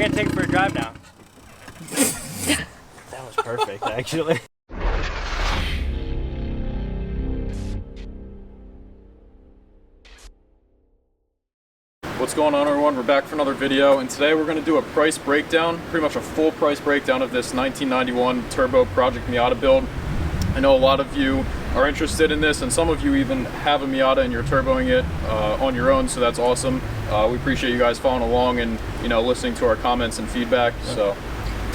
gonna take it for a drive now. That was perfect, actually. What's going on, everyone? We're back for another video, and today we're going to do a price breakdown, pretty much a full price breakdown of this 1991 Turbo Project Miata build. I know a lot of you are interested in this, and some of you even have a Miata and you're turboing it on your own, so that's awesome. We appreciate you guys following along and listening to our comments and feedback. So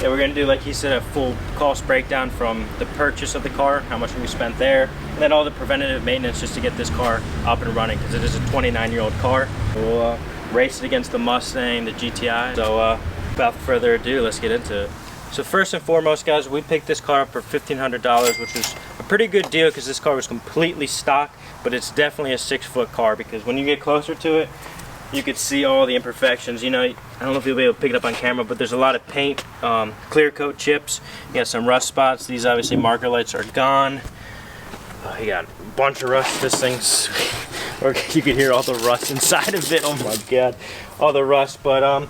yeah, we're gonna do, like he said, a full cost breakdown from the purchase of the car, how much we spent there, and then all the preventative maintenance just to get this car up and running, because it is a 29-year-old car. We'll race it against the Mustang, the GTI. So without further ado, let's get into it. So first and foremost, guys, we picked this car up for $1,500, which was a pretty good deal because this car was completely stock, but it's definitely a 6-foot car, because when you get closer to it, you could see all the imperfections. I don't know if you'll be able to pick it up on camera, but there's a lot of paint, clear coat chips. You got some rust spots. These obviously marker lights are gone. You got a bunch of rust. This thing's, or you can hear all the rust inside of it. Oh my god, all the rust. But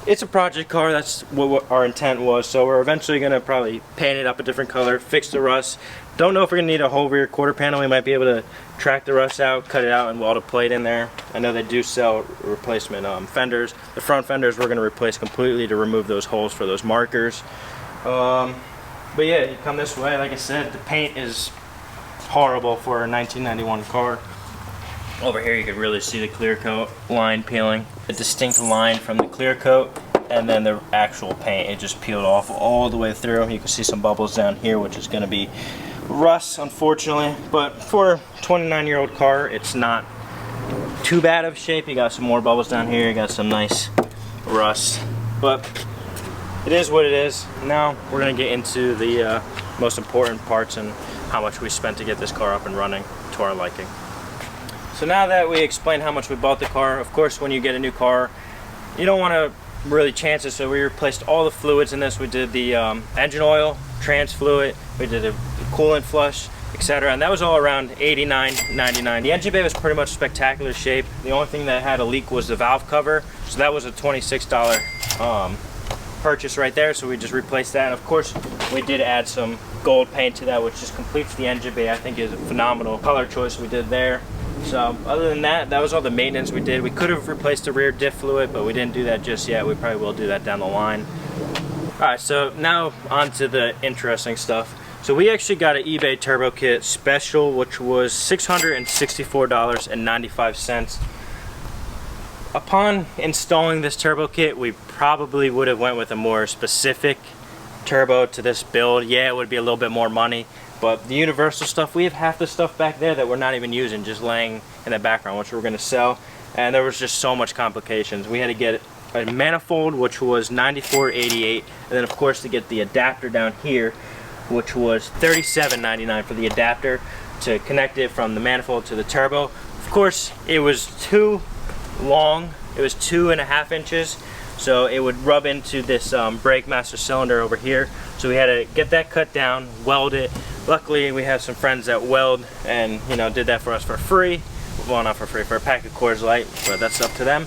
it's a project car. That's what our intent was. So we're eventually gonna probably paint it up a different color, fix the rust. Don't know if we're gonna need a whole rear quarter panel. We might be able to track the rust out, cut it out, and weld a plate in there. I know they do sell replacement fenders. The front fenders we're gonna replace completely to remove those holes for those markers. But yeah, you come this way. Like I said, the paint is horrible for a 1991 car. Over here you can really see the clear coat line peeling. A distinct line from the clear coat and then the actual paint. It just peeled off all the way through. You can see some bubbles down here, which is going to be rust, unfortunately. But for a 29-year-old car, it's not too bad of shape. You got some more bubbles down here. You got some nice rust. But it is what it is. Now we're going to get into the most important parts and how much we spent to get this car up and running to our liking. So now that we explained how much we bought the car, of course when you get a new car, you don't want to really chance it, so we replaced all the fluids in this. We did the engine oil, trans fluid, we did a coolant flush, etc. And that was all around $89.99. The engine bay was pretty much spectacular shape. The only thing that had a leak was the valve cover, so that was a $26 purchase right there, so we just replaced that. And of course we did add some gold paint to that, which just completes the engine bay. I think is a phenomenal color choice we did there. So other than that, that was all the maintenance we did. We could have replaced the rear diff fluid, but we didn't do that just yet. We probably will do that down the line. Alright, so now on to the interesting stuff. So we actually got an eBay turbo kit special, which was $664.95. Upon installing this turbo kit, we probably would have went with a more specific turbo to this build. Yeah, it would be a little bit more money, but the universal stuff, we have half the stuff back there that we're not even using, just laying in the background, which we're going to sell. And there was just so much complications. We had to get a manifold, which was $94.88, and then of course to get the adapter down here, which was $37.99 for the adapter to connect it from the manifold to the turbo. Of course, it was too long. It was 2.5 inches, so it would rub into this brake master cylinder over here. So we had to get that cut down, weld it. Luckily we have some friends that weld and did that for us for free. Well, not for free, for a pack of Coors Light, but that's up to them.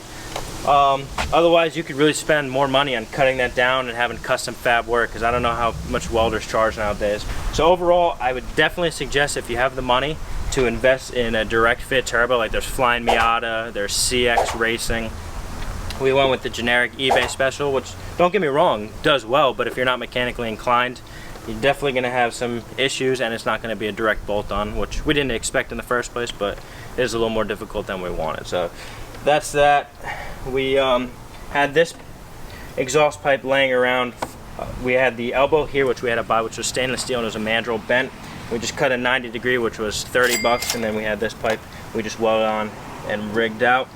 Otherwise you could really spend more money on cutting that down and having custom fab work, because I don't know how much welders charge nowadays. So overall, I would definitely suggest, if you have the money, to invest in a direct fit turbo. Like there's Flying Miata, there's CX Racing. We went with the generic eBay special, which, don't get me wrong, does well, but if you're not mechanically inclined, you're definitely going to have some issues, and it's not going to be a direct bolt-on, which we didn't expect in the first place, but it is a little more difficult than we wanted. So that's that. We had this exhaust pipe laying around. We had the elbow here, which we had to buy, which was stainless steel, and it was a mandrel bent. We just cut a 90 degree, which was 30 bucks, and then we had this pipe we just welded on and rigged out.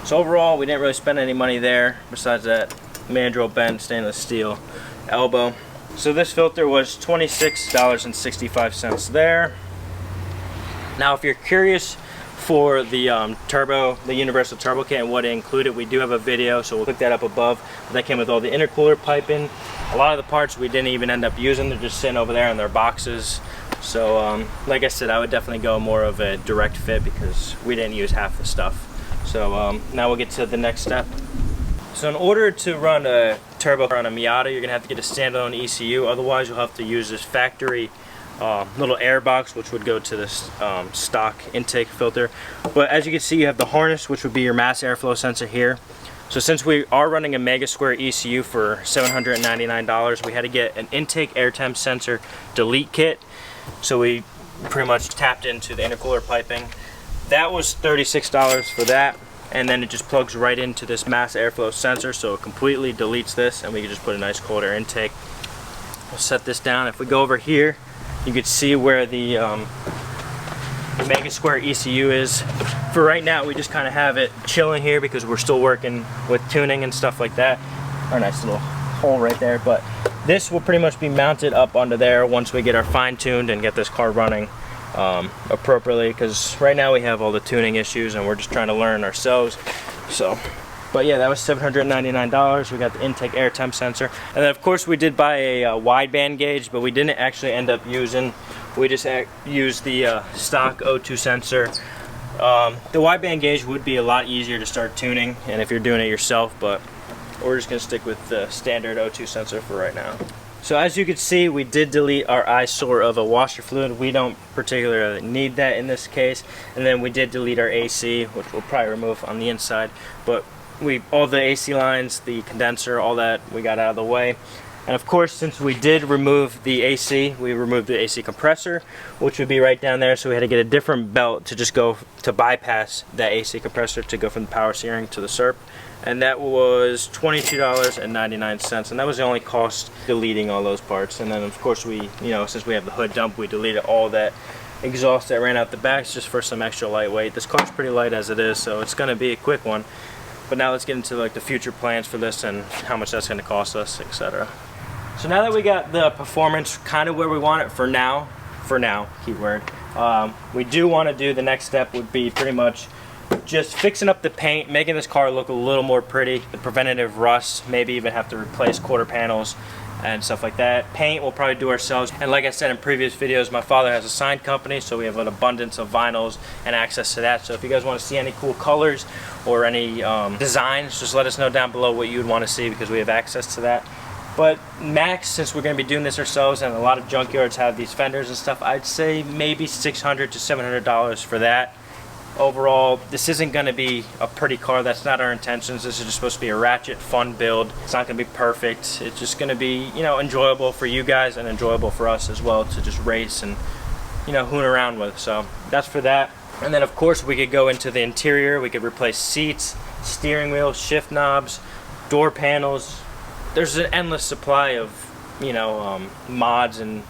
So overall, we didn't really spend any money there besides that mandrel bent stainless steel elbow. So this filter was $26.65 there. Now if you're curious for the the universal turbo kit and what it included, we do have a video, so we'll click that up above. That came with all the intercooler piping. A lot of the parts we didn't even end up using. They're just sitting over there in their boxes. So like I said, I would definitely go more of a direct fit because we didn't use half the stuff. So now we'll get to the next step. So in order to run a turbo on a Miata, you're gonna have to get a standalone ECU. Otherwise, you'll have to use this factory little air box, which would go to this stock intake filter. But as you can see, you have the harness, which would be your mass airflow sensor here. So since we are running a Mega Square ECU for $799, we had to get an intake air temp sensor delete kit. So we pretty much tapped into the intercooler piping. That was $36 for that. And then it just plugs right into this mass airflow sensor, so it completely deletes this, and we can just put a nice cold air intake. We'll set this down. If we go over here, you can see where the Mega Square ECU is. For right now, we just kind of have it chilling here because we're still working with tuning and stuff like that. Our nice little hole right there, but this will pretty much be mounted up onto there once we get our fine-tuned and get this car running appropriately, because right now we have all the tuning issues and we're just trying to learn ourselves. So, but yeah, that was $799. We got the intake air temp sensor, and then of course we did buy a wideband gauge, but we didn't actually end up using. We just used the stock O2 sensor. The wideband gauge would be a lot easier to start tuning, and if you're doing it yourself, but we're just gonna stick with the standard O2 sensor for right now. So as you can see, we did delete our eyesore of a washer fluid. We don't particularly need that in this case. And then we did delete our AC, which we'll probably remove on the inside. But all the AC lines, the condenser, all that we got out of the way. And of course, since we did remove the AC, we removed the AC compressor, which would be right down there. So we had to get a different belt to just go to bypass that AC compressor to go from the power steering to the SERP. And that was $22.99, and that was the only cost deleting all those parts. And then of course we, since we have the hood dump, we deleted all that exhaust that ran out the back just for some extra lightweight. This car's pretty light as it is, so it's gonna be a quick one. But now let's get into like the future plans for this and how much that's gonna cost us, etc. So now that we got the performance kind of where we want it for now, keyword, we do want to do the next step would be pretty much just fixing up the paint, making this car look a little more pretty, the preventative rust, maybe even have to replace quarter panels and stuff like that. Paint we'll probably do ourselves, and like I said in previous videos, my father has a sign company, so we have an abundance of vinyls and access to that. So if you guys want to see any cool colors or any designs, just let us know down below what you would want to see, because we have access to that. But max, since we're going to be doing this ourselves and a lot of junkyards have these fenders and stuff, I'd say maybe $600 to $700 for that. Overall, this isn't going to be a pretty car. That's not our intentions. This is just supposed to be a ratchet, fun build. It's not going to be perfect. It's just going to be, enjoyable for you guys and enjoyable for us as well to just race and, hoon around with. So that's for that. And then of course we could go into the interior. We could replace seats, steering wheel, shift knobs, door panels. There's an endless supply of, mods and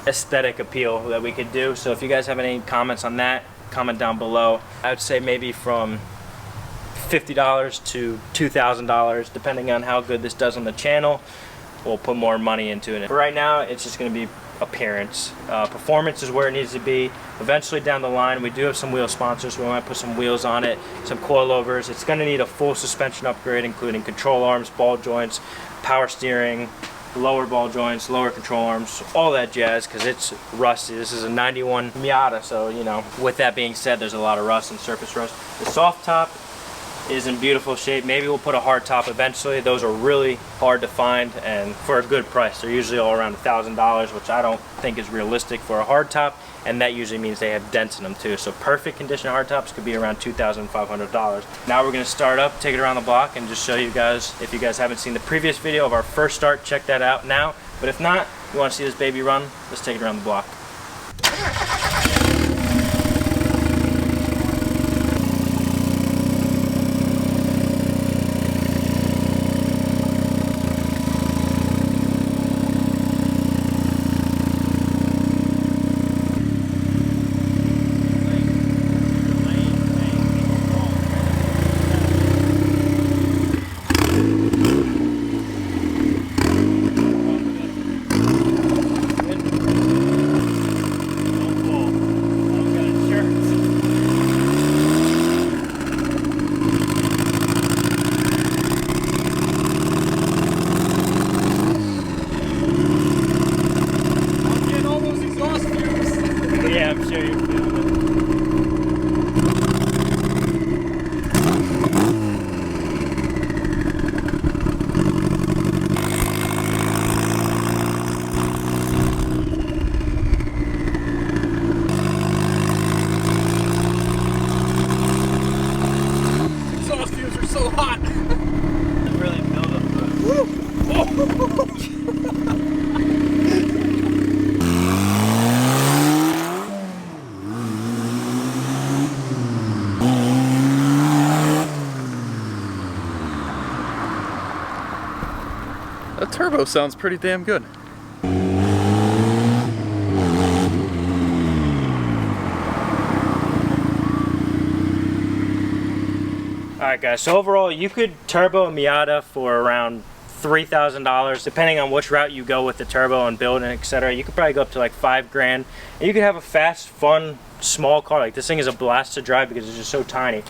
aesthetic appeal that we could do. So if you guys have any comments on that, comment down below. I would say maybe from $50 to $2,000, depending on how good this does on the channel. We'll put more money into it. But right now, it's just going to be appearance. Performance is where it needs to be. Eventually down the line, we do have some wheel sponsors. We might put some wheels on it, some coilovers. It's going to need a full suspension upgrade, including control arms, ball joints, power steering, lower ball joints, lower control arms, all that jazz, because it's rusty. This is a 91 Miata, so with that being said, there's a lot of rust and surface rust. The soft top is in beautiful shape. Maybe we'll put a hard top eventually. Those are really hard to find, and for a good price. They're usually all around $1,000, which I don't think is realistic for a hard top, and that usually means they have dents in them too. So perfect condition hard tops could be around $2,500. Now we're going to start up, take it around the block, and just show you guys. If you guys haven't seen the previous video of our first start, check that out now. But if not, you want to see this baby run, let's take it around the block. That turbo sounds pretty damn good. Alright guys, so overall you could turbo a Miata for around $3,000 depending on which route you go with the turbo and build and etc. You could probably go up to like $5 grand and you could have a fast, fun, small car. Like this thing is a blast to drive because it's just so tiny.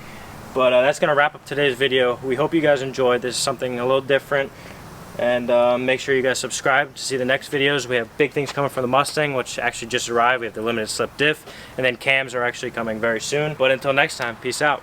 But that's gonna wrap up today's video. We hope you guys enjoyed. This is something a little different, and make sure you guys subscribe to see the next videos. We have big things coming from the Mustang, which actually just arrived. We have the limited slip diff, and then cams are actually coming very soon. But until next time, peace out.